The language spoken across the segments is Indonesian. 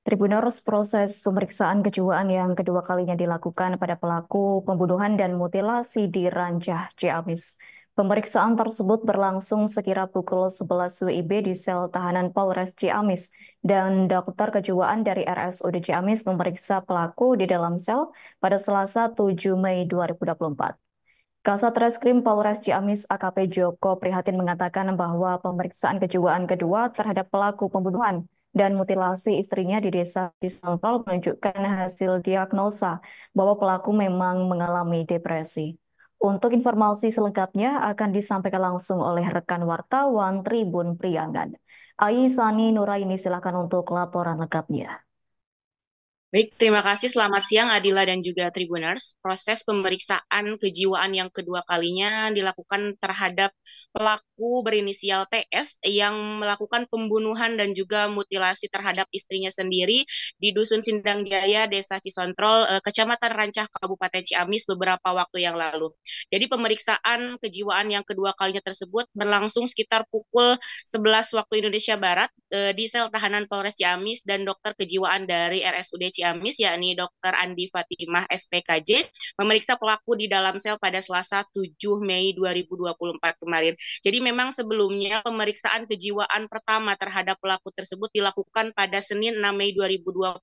Tribuners, proses pemeriksaan kejiwaan yang kedua kalinya dilakukan pada pelaku pembunuhan dan mutilasi di Rancah, Ciamis. Pemeriksaan tersebut berlangsung sekira pukul 11 WIB di sel tahanan Polres Ciamis dan dokter kejiwaan dari RSUD Ciamis memeriksa pelaku di dalam sel pada Selasa 7 Mei 2024. Kasat Reskrim Polres Ciamis AKP Joko Prihatin mengatakan bahwa pemeriksaan kejiwaan kedua terhadap pelaku pembunuhan dan mutilasi istrinya di desa Cisangkal menunjukkan hasil diagnosa bahwa pelaku memang mengalami depresi. Untuk informasi selengkapnya akan disampaikan langsung oleh rekan wartawan Tribun Priangan. Aisani Nuraini, silakan untuk laporan lengkapnya. Baik, terima kasih. Selamat siang Adila dan juga Tribuners. Proses pemeriksaan kejiwaan yang kedua kalinya dilakukan terhadap pelaku berinisial TS yang melakukan pembunuhan dan juga mutilasi terhadap istrinya sendiri di Dusun Sindang Jaya, Desa Cisontrol, Kecamatan Rancah, Kabupaten Ciamis beberapa waktu yang lalu. Jadi pemeriksaan kejiwaan yang kedua kalinya tersebut berlangsung sekitar pukul 11 waktu Indonesia Barat di sel tahanan Polres Ciamis dan dokter kejiwaan dari RSUD Ciamis, yakni Dr. Andi Fatimah SPKJ, memeriksa pelaku di dalam sel pada Selasa 7 Mei 2024 kemarin. Jadi memang sebelumnya pemeriksaan kejiwaan pertama terhadap pelaku tersebut dilakukan pada Senin 6 Mei 2024,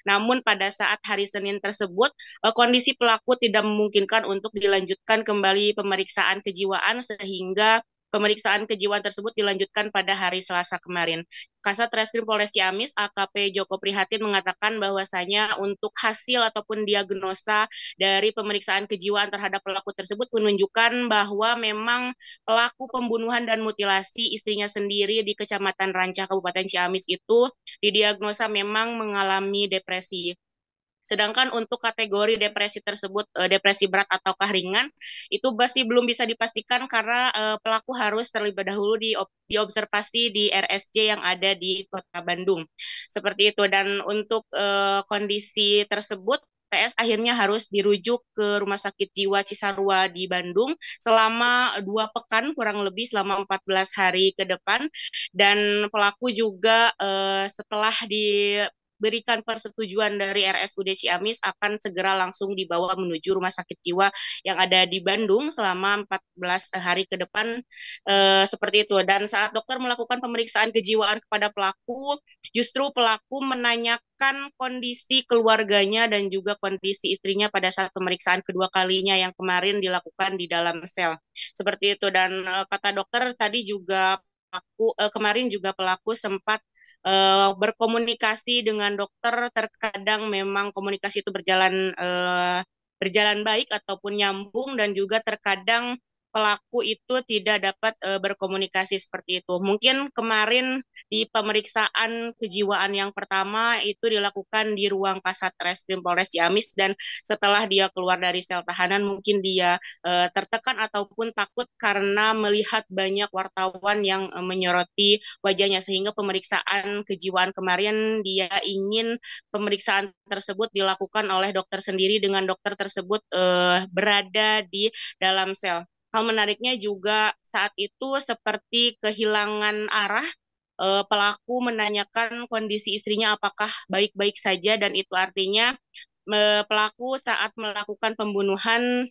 namun pada saat hari Senin tersebut, kondisi pelaku tidak memungkinkan untuk dilanjutkan kembali pemeriksaan kejiwaan sehingga pemeriksaan kejiwaan tersebut dilanjutkan pada hari Selasa kemarin. Kasat Reskrim Polres Ciamis AKP Joko Prihatin mengatakan bahwasanya untuk hasil ataupun diagnosa dari pemeriksaan kejiwaan terhadap pelaku tersebut menunjukkan bahwa memang pelaku pembunuhan dan mutilasi istrinya sendiri di Kecamatan Rancah Kabupaten Ciamis itu didiagnosa memang mengalami depresi. Sedangkan untuk kategori depresi tersebut, depresi berat ataukah ringan, itu masih belum bisa dipastikan karena pelaku harus terlebih dahulu diobservasi di RSJ yang ada di Kota Bandung. Seperti itu. Dan untuk kondisi tersebut, TS akhirnya harus dirujuk ke Rumah Sakit Jiwa Cisarua di Bandung selama 2 pekan, kurang lebih selama 14 hari ke depan. Dan pelaku juga setelah berikan persetujuan dari RSUD Ciamis akan segera langsung dibawa menuju rumah sakit jiwa yang ada di Bandung selama 14 hari ke depan, seperti itu. Dan saat dokter melakukan pemeriksaan kejiwaan kepada pelaku, justru pelaku menanyakan kondisi keluarganya dan juga kondisi istrinya pada saat pemeriksaan kedua kalinya yang kemarin dilakukan di dalam sel. Seperti itu. Dan kata dokter tadi juga kemarin juga pelaku sempat berkomunikasi dengan dokter. Terkadang memang komunikasi itu berjalan baik ataupun nyambung, dan juga terkadang pelaku itu tidak dapat berkomunikasi seperti itu. Mungkin kemarin di pemeriksaan kejiwaan yang pertama itu dilakukan di ruang Kasat Reskrim Polres Ciamis, dan setelah dia keluar dari sel tahanan mungkin dia tertekan ataupun takut karena melihat banyak wartawan yang menyoroti wajahnya, sehingga pemeriksaan kejiwaan kemarin dia ingin pemeriksaan tersebut dilakukan oleh dokter sendiri dengan dokter tersebut berada di dalam sel. Hal menariknya juga saat itu seperti kehilangan arah, pelaku menanyakan kondisi istrinya apakah baik-baik saja, dan itu artinya pelaku saat melakukan pembunuhan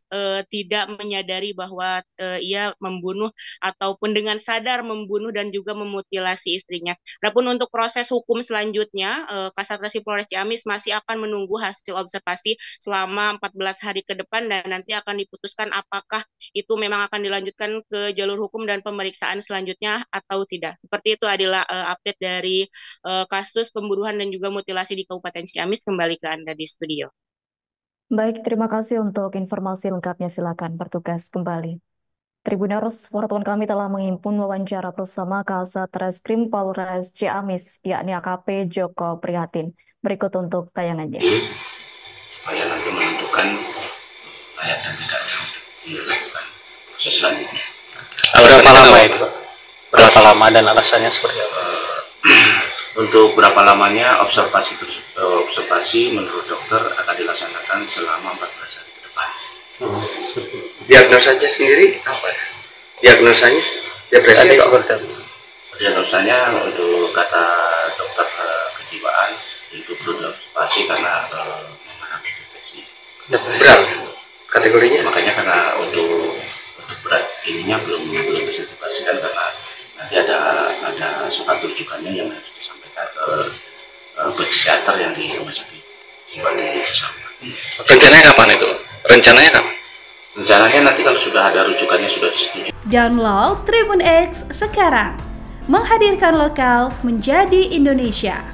tidak menyadari bahwa ia membunuh ataupun dengan sadar membunuh dan juga memutilasi istrinya. Adapun untuk proses hukum selanjutnya, Kasat Reskrim Polres Ciamis masih akan menunggu hasil observasi selama 14 hari ke depan, dan nanti akan diputuskan apakah itu memang akan dilanjutkan ke jalur hukum dan pemeriksaan selanjutnya atau tidak. Seperti itu adalah update dari kasus pembunuhan dan juga mutilasi di Kabupaten Ciamis. Kembali ke Anda di studio. Baik, terima kasih untuk informasi lengkapnya. Silakan bertugas kembali. Tribuners, wartawan kami telah menghimpun wawancara bersama Kasat Reskrim Polres Ciamis, yakni AKP Joko Prihatin. Berikut untuk tayangannya. Supaya nanti menentukan layak dan tidaknya untuk dilakukan proses selanjutnya. Berapa lama itu? Berapa lama dan alasannya seperti apa? Untuk berapa lamanya observasi menurut dokter akan dilaksanakan selama 14 hari ke depan. Diagnosanya sendiri apa? Diagnosanya depresi atau apa? Diagnosanya untuk kata dokter kejiwaan itu perlu diobservasi karena mengalami depresi. Berat kategorinya? Makanya karena untuk berat ininya belum bisa dipastikan karena nanti ada surat rujukannya yang harus disampaikan ke psikiater yang di rumah sakit jiwa di Cisarua. Rencananya kapan itu? Rencananya nanti kalau sudah ada rujukannya sudah disetujui. Download Tribun X sekarang, menghadirkan lokal menjadi Indonesia.